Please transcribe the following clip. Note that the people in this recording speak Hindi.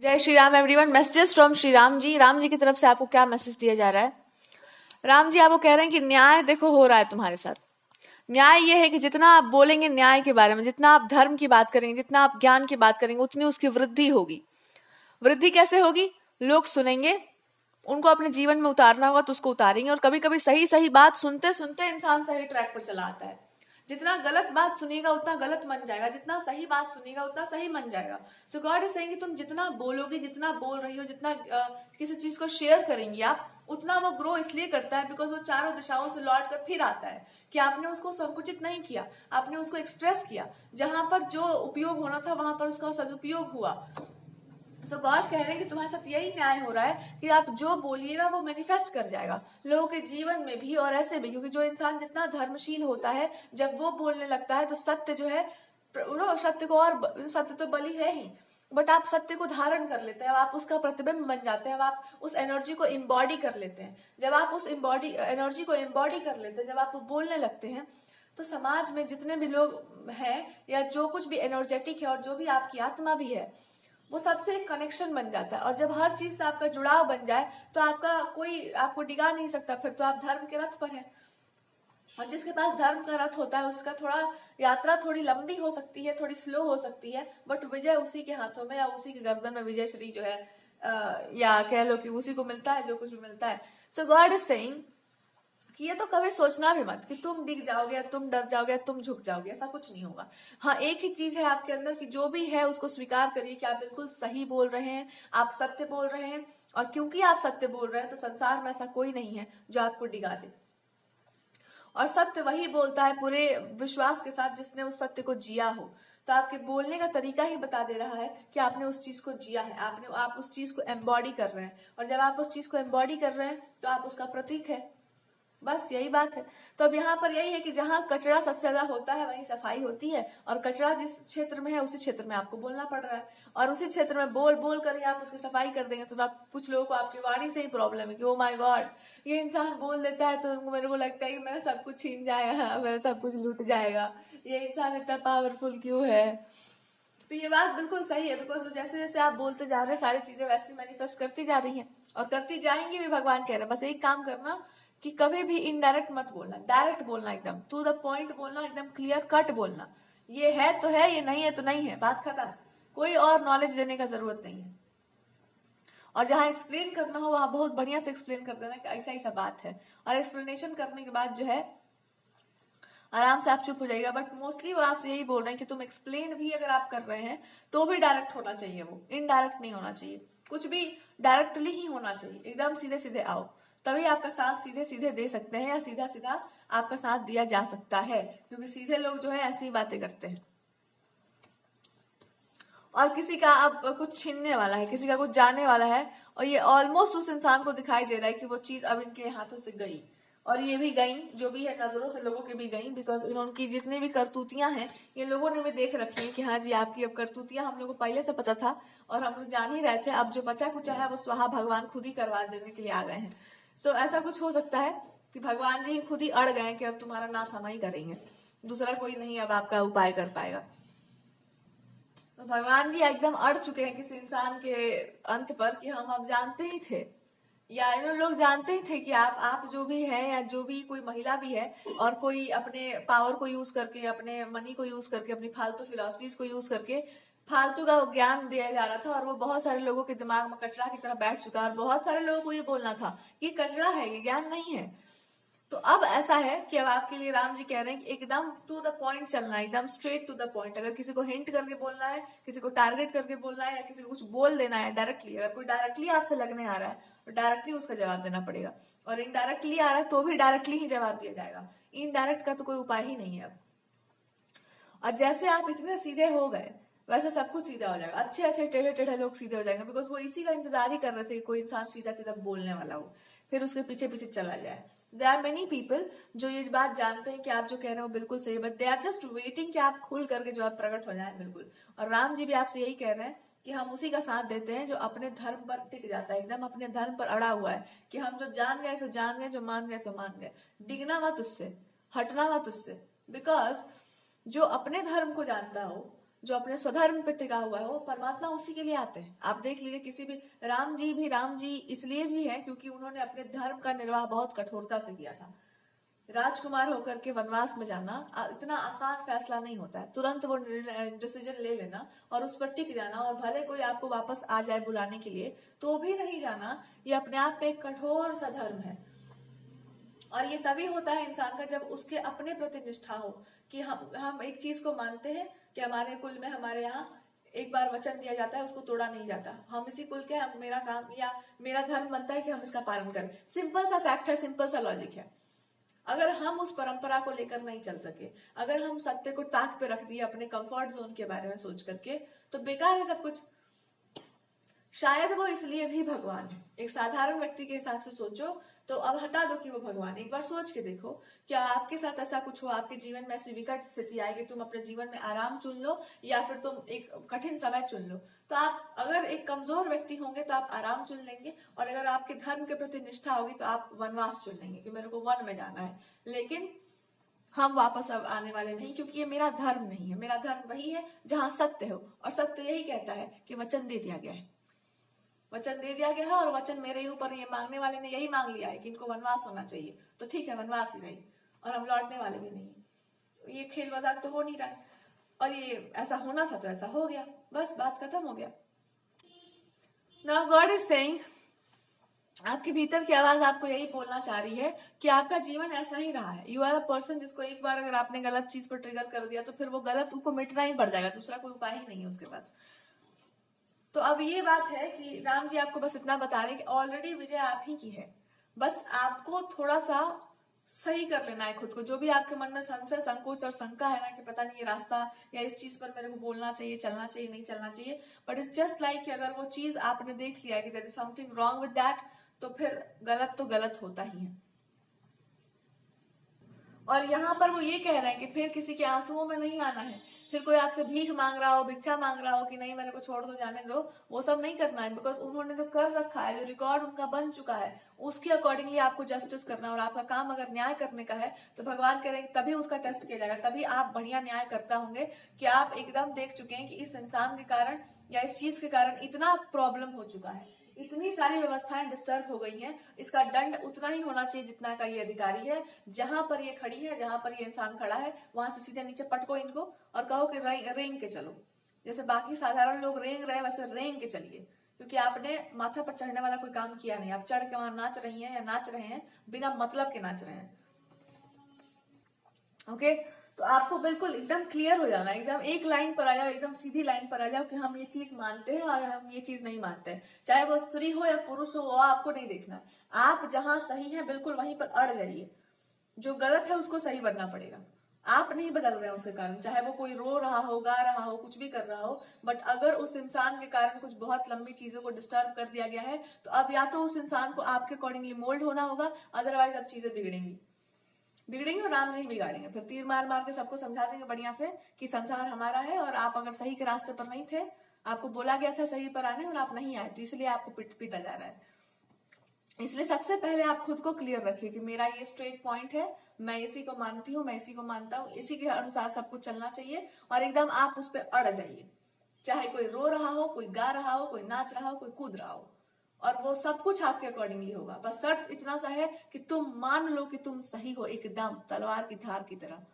जय Shri Ram everyone. Messages from Shri Ram ji. Ram ji की तरफ से आपको क्या मैसेज दिया जा रहा है? राम जी आपको कह रहे हैं कि न्याय देखो हो रहा है तुम्हारे साथ। न्याय ये है कि जितना आप बोलेंगे न्याय के बारे में, जितना आप धर्म की बात करेंगे, जितना आप ज्ञान की बात करेंगे, उतनी उसकी वृद्धि होगी। वृद्धि कैसे होगी? लोग सुनेंगे, उनको अपने जीवन में उतारना होगा तो उसको उतारेंगे। और कभी कभी सही सही बात सुनते सुनते इंसान सही ट्रैक पर चला आता है। जितना गलत बात सुनेगा उतना गलत मन जाएगा, जितना सही बात सुनेगा उतना सही मन जाएगा। सो गॉड इज सेइंग कि तुम जितना बोलोगे, जितना बोल रही हो, जितना किसी चीज को शेयर करेंगी आप, उतना वो ग्रो इसलिए करता है बिकॉज वो चारों दिशाओं से लौट कर फिर आता है कि आपने उसको संकुचित नहीं किया, आपने उसको एक्सप्रेस किया। जहां पर जो उपयोग होना था वहां पर उसका सदुपयोग हुआ। सो गॉड कह रहे हैं कि तुम्हारे साथ यही न्याय हो रहा है कि आप जो बोलिएगा वो मैनिफेस्ट कर जाएगा लोगों के जीवन में भी और ऐसे भी। क्योंकि जो इंसान जितना धर्मशील होता है, जब वो बोलने लगता है तो सत्य जो है, सत्य को, और सत्य तो बलि है ही, बट आप सत्य को धारण कर लेते हैं, आप उसका प्रतिबिंब बन जाते हैं, आप उस एनर्जी को इम्बॉडी कर लेते हैं। जब आप उस एनर्जी को इम्बॉडी कर लेते हैं, जब आप बोलने लगते हैं, तो समाज में जितने भी लोग हैं या जो कुछ भी एनर्जेटिक है और जो भी आपकी आत्मा भी है, वो सबसे एक कनेक्शन बन जाता है। और जब हर चीज से आपका जुड़ाव बन जाए तो आपका कोई आपको डिगा नहीं सकता, फिर तो आप धर्म के रथ पर हैं। और जिसके पास धर्म का रथ होता है उसका थोड़ा यात्रा थोड़ी लंबी हो सकती है, थोड़ी स्लो हो सकती है, बट विजय उसी के हाथों में या उसी के गर्दन में विजय श्री जो है, या कह लो कि उसी को मिलता है जो कुछ भी मिलता है। सो गॉड इज सेइंग कि ये तो कभी सोचना भी मत कि तुम डिग जाओगे या तुम डर जाओगे या तुम झुक जाओगे, ऐसा कुछ नहीं होगा। हाँ, एक ही चीज है आपके अंदर कि जो भी है उसको स्वीकार करिए कि आप बिल्कुल सही बोल रहे हैं, आप सत्य बोल रहे हैं। और क्योंकि आप सत्य बोल रहे हैं तो संसार में ऐसा कोई नहीं है जो आपको डिगा दे। और सत्य वही बोलता है पूरे विश्वास के साथ जिसने उस सत्य को जिया हो। तो आपके बोलने का तरीका ही बता दे रहा है कि आपने उस चीज को जिया है, आप उस चीज को एम्बॉडी कर रहे हैं। और जब आप उस चीज को एम्बॉडी कर रहे हैं तो आप उसका प्रतीक है। बस यही बात है। तो अब यहाँ पर यही है कि जहाँ कचरा सबसे ज्यादा होता है वहीं सफाई होती है, और कचरा जिस क्षेत्र में है उसी क्षेत्र में आपको बोलना पड़ रहा है। और उसी क्षेत्र में बोल बोल कर ही आप उसकी सफाई कर देंगे तो आप, कुछ लोगों को आपकी वाणी से ही प्रॉब्लम है कि ओ माय गॉड, ये इंसान बोल देता है तो मेरे को लगता है कि मेरा सब कुछ छीन जाएगा, मेरा सब कुछ लूट जाएगा, ये इंसान इतना पावरफुल क्यों है। तो ये बात बिल्कुल सही है, बिकॉज जैसे जैसे आप बोलते जा रहे हैं सारी चीजें वैसी मैनिफेस्ट करती जा रही हैं और करती जाएंगी भी। भगवान कह रहे हैं बस एक काम करना कि कभी भी इनडायरेक्ट मत बोलना, डायरेक्ट बोलना, एकदम टू द पॉइंट बोलना, एकदम क्लियर कट बोलना। ये है तो है, ये नहीं है तो नहीं है, बात खत्म। कोई और नॉलेज देने का जरूरत नहीं है। और जहां एक्सप्लेन करना हो वहां बहुत बढ़िया से एक्सप्लेन कर देना कि ऐसा ऐसा बात है। और एक्सप्लेनेशन करने के बाद जो है आराम से आप चुप हो जाएगा। बट मोस्टली वो आपसे यही बोल रहे हैं कि तुम एक्सप्लेन भी अगर आप कर रहे हैं तो भी डायरेक्ट होना चाहिए, वो इनडायरेक्ट नहीं होना चाहिए। कुछ भी डायरेक्टली ही होना चाहिए, एकदम सीधे सीधे आओ, तभी आपका साथ सीधे सीधे दे सकते हैं या सीधा सीधा आपका साथ दिया जा सकता है। क्योंकि सीधे लोग जो है ऐसी बातें करते हैं। और किसी का अब कुछ छीनने वाला है, किसी का कुछ जाने वाला है, और ये ऑलमोस्ट उस इंसान को दिखाई दे रहा है कि वो चीज अब इनके हाथों से गई। और ये भी गई, जो भी है नजरों से लोगों की भी गई, बिकॉज इनकी जितनी भी करतूतियां हैं ये लोगों ने भी देख रखी है कि हाँ जी आपकी अब करतूतियां हम लोग को पहले से पता था और हम लोग जान ही रहे थे। अब जो बचा कुचा है वो स्वाहा भगवान खुद ही करवा देने के लिए आ गए हैं। सो ऐसा कुछ हो सकता है कि भगवान जी खुद ही अड़ गए कि अब तुम्हारा नाश हम ही करेंगे, दूसरा कोई नहीं अब आपका उपाय कर पाएगा। तो भगवान जी एकदम अड़ चुके हैं किसी इंसान के अंत पर कि हम अब जानते ही थे, या इन लोग जानते ही थे कि आप जो भी है या जो भी कोई महिला भी है और कोई अपने पावर को यूज करके, अपने मनी को यूज करके, अपनी फालतू फिलोसफीज को यूज करके फालतू का ज्ञान दिया जा रहा था। और वो बहुत सारे लोगों के दिमाग में कचरा की तरह बैठ चुका है और बहुत सारे लोगों को ये बोलना था कि कचरा है, ये ज्ञान नहीं है। तो अब ऐसा है कि अब आपके लिए राम जी कह रहे हैं कि एकदम टू द पॉइंट चलना है, एकदम स्ट्रेट टू द पॉइंट। अगर किसी को हिंट करके बोलना है, किसी को टारगेट करके बोलना है, या किसी को कुछ बोल देना है डायरेक्टली, अगर कोई डायरेक्टली आपसे लगने आ रहा है तो डायरेक्टली उसका जवाब देना पड़ेगा। और इनडायरेक्टली आ रहा है तो भी डायरेक्टली ही जवाब दिया जाएगा। इनडायरेक्ट का तो कोई उपाय ही नहीं है अब। और जैसे आप इतने सीधे हो गए वैसे सब कुछ सीधा हो जाएगा। अच्छे अच्छे टेढ़े टेढ़े लोग सीधे हो जाएंगे, बिकॉज वो इसी का इंतजार ही कर रहे थे कि कोई इंसान सीधा सीधा बोलने वाला हो, फिर उसके पीछे पीछे चला जाए। देर आर मेनी पीपल जो ये बात जानते हैं कि आप जो कह रहे हो बिल्कुल सही, but they are just waiting कि आप खुल करके जो आप प्रकट हो जाए बिल्कुल। और राम जी भी आपसे यही कह रहे हैं कि हम उसी का साथ देते हैं जो अपने धर्म पर टिक जाता है, एकदम अपने धर्म पर अड़ा हुआ है कि हम जो जान गए सो जान गए, जो मान गए सो मान गए। डिगना मत उससे, हटना मत उससे। बिकॉज जो अपने धर्म को जानता हो, जो अपने स्वधर्म पे टिका हुआ है, वो परमात्मा उसी के लिए आते हैं। आप देख लीजिए, किसी भी राम जी इसलिए भी है क्योंकि उन्होंने अपने धर्म का निर्वाह बहुत कठोरता से किया था। राजकुमार होकर के वनवास में जाना इतना आसान फैसला नहीं होता है। तुरंत वो डिसीजन ले लेना और उस पर टिक जाना, और भले कोई आपको वापस आ जाए बुलाने के लिए तो भी नहीं जाना, ये अपने आप में एक कठोर सा धर्म है। और ये तभी होता है इंसान का जब उसके अपने प्रति निष्ठा हो, कि हम एक चीज को मानते हैं कि हमारे कुल में, हमारे यहाँ एक बार वचन दिया जाता है, उसको तोड़ा नहीं जाता। हम इसी कुल के, हम मेरा काम या मेरा धर्म बनता है कि हम इसका पालन करें। सिंपल सा फैक्ट है, सिंपल सा लॉजिक है। अगर हम उस परंपरा को लेकर नहीं चल सके, अगर हम सत्य को ताक पे रख दिए अपने कंफर्ट जोन के बारे में सोच करके, तो बेकार है सब कुछ। शायद वो इसलिए भी भगवान है। एक साधारण व्यक्ति के हिसाब से सोचो तो अब हटा दो कि वो भगवान। एक बार सोच के देखो, क्या आपके साथ ऐसा कुछ हो, आपके जीवन में ऐसी विकट स्थिति आए कि तुम अपने जीवन में आराम चुन लो या फिर तुम एक कठिन समय चुन लो। तो आप अगर एक कमजोर व्यक्ति होंगे तो आप आराम चुन लेंगे, और अगर आपके धर्म के प्रति निष्ठा होगी तो आप वनवास चुन लेंगे कि मेरे को वन में जाना है। लेकिन हम वापस अब आने वाले नहीं, क्योंकि ये मेरा धर्म नहीं है। मेरा धर्म वही है जहां सत्य हो, और सत्य यही कहता है कि वचन दे दिया गया है, वचन दे दिया गया है, और वचन मेरे ही ऊपर, ये मांगने वाले ने यही मांग लिया है कि इनको वनवास होना चाहिए, तो ठीक है वनवास ही रही, और हम लौटने वाले भी नहीं। ये खेल मजाक तो हो नहीं रहा है, और ये ऐसा होना था तो ऐसा हो गया, बस बात खत्म हो गया। नाउ गॉड इज सेइंग, आपके भीतर की आवाज आपको यही बोलना चाह रही है कि आपका जीवन ऐसा ही रहा है। यू आर अ पर्सन जिसको एक बार अगर आपने गलत चीज पर ट्रिगर कर दिया तो फिर वो गलत उनको मिटना ही पड़ जाएगा, दूसरा कोई उपाय ही नहीं है उसके पास। तो अब ये बात है कि राम जी आपको बस इतना बता रहे हैं कि ऑलरेडी विजय आप ही की है, बस आपको थोड़ा सा सही कर लेना है खुद को। जो भी आपके मन में संशय, संकोच और शंका है ना कि पता नहीं ये रास्ता या इस चीज पर मेरे को बोलना चाहिए, चलना चाहिए, नहीं चलना चाहिए, बट इट्स जस्ट लाइक कि अगर वो चीज आपने देख लिया कि there is something wrong with that, तो फिर गलत तो गलत होता ही है। और यहाँ पर वो ये कह रहे हैं कि फिर किसी के आंसुओं में नहीं आना है, फिर कोई आपसे भीख मांग रहा हो, भिक्षा मांग रहा हो कि नहीं मेरे को छोड़ दो, जाने दो, वो सब नहीं करना है। बिकॉज उन्होंने जो कर रखा है, जो रिकॉर्ड उनका बन चुका है, उसके अकॉर्डिंगली आपको जस्टिस करना है। और आपका काम अगर न्याय करने का है तो भगवान कह रहे हैं तभी उसका टेस्ट किया जाएगा, तभी आप बढ़िया न्याय करता होंगे कि आप एकदम देख चुके हैं कि इस इंसान के कारण या इस चीज के कारण इतना प्रॉब्लम हो चुका है, इतनी सारी व्यवस्थाएं डिस्टर्ब हो गई हैं, इसका दंड उतना ही होना चाहिए जितना का ये अधिकारी है। जहां पर ये खड़ी है, जहां पर ये इंसान खड़ा है, वहां से सीधे नीचे पटको इनको और कहो कि रेंग के चलो। जैसे बाकी साधारण लोग रेंग रहे हैं वैसे रेंग के चलिए, क्योंकि आपने माथा पर चढ़ने वाला कोई काम किया नहीं। आप चढ़ के वहां नाच रही हैं या नाच रहे हैं बिना मतलब के नाच रहे हैं। ओके, तो आपको बिल्कुल एकदम क्लियर हो जाना, एकदम एक लाइन पर आ जाओ, एकदम सीधी लाइन पर आ जाओ कि हम ये चीज मानते हैं और हम ये चीज नहीं मानते हैं। चाहे वो स्त्री हो या पुरुष हो, वो आपको नहीं देखना है। आप जहां सही है बिल्कुल वहीं पर अड़ जाइए, जो गलत है उसको सही बनना पड़ेगा। आप नहीं बदल रहे हैं उसके कारण, चाहे वो कोई रो रहा हो, गा रहा हो, कुछ भी कर रहा हो, बट अगर उस इंसान के कारण कुछ बहुत लंबी चीजों को डिस्टर्ब कर दिया गया है तो अब या तो उस इंसान को आपके अकॉर्डिंगली मोल्ड होना होगा, अदरवाइज अब चीजें बिगड़ेंगी और राम जी ही बिगाड़ेंगे। फिर तीर मार मार के सबको समझा देंगे बढ़िया से कि संसार हमारा है, और आप अगर सही के रास्ते पर नहीं थे, आपको बोला गया था सही पर आने और आप नहीं आए, तो इसलिए आपको पीटा जा रहा है। इसलिए सबसे पहले आप खुद को क्लियर रखिए कि मेरा ये स्ट्रेट पॉइंट है, मैं इसी को मानती हूँ, मैं इसी को मानता हूँ, इसी के अनुसार सब कुछ चलना चाहिए, और एकदम आप उस पर अड़ जाइए। चाहे कोई रो रहा हो, कोई गा रहा हो, कोई नाच रहा हो, कोई कूद रहा हो, और वो सब कुछ आपके अकॉर्डिंगली होगा। बस शर्त इतना सा है कि तुम मान लो कि तुम सही हो, एकदम तलवार की धार की तरह।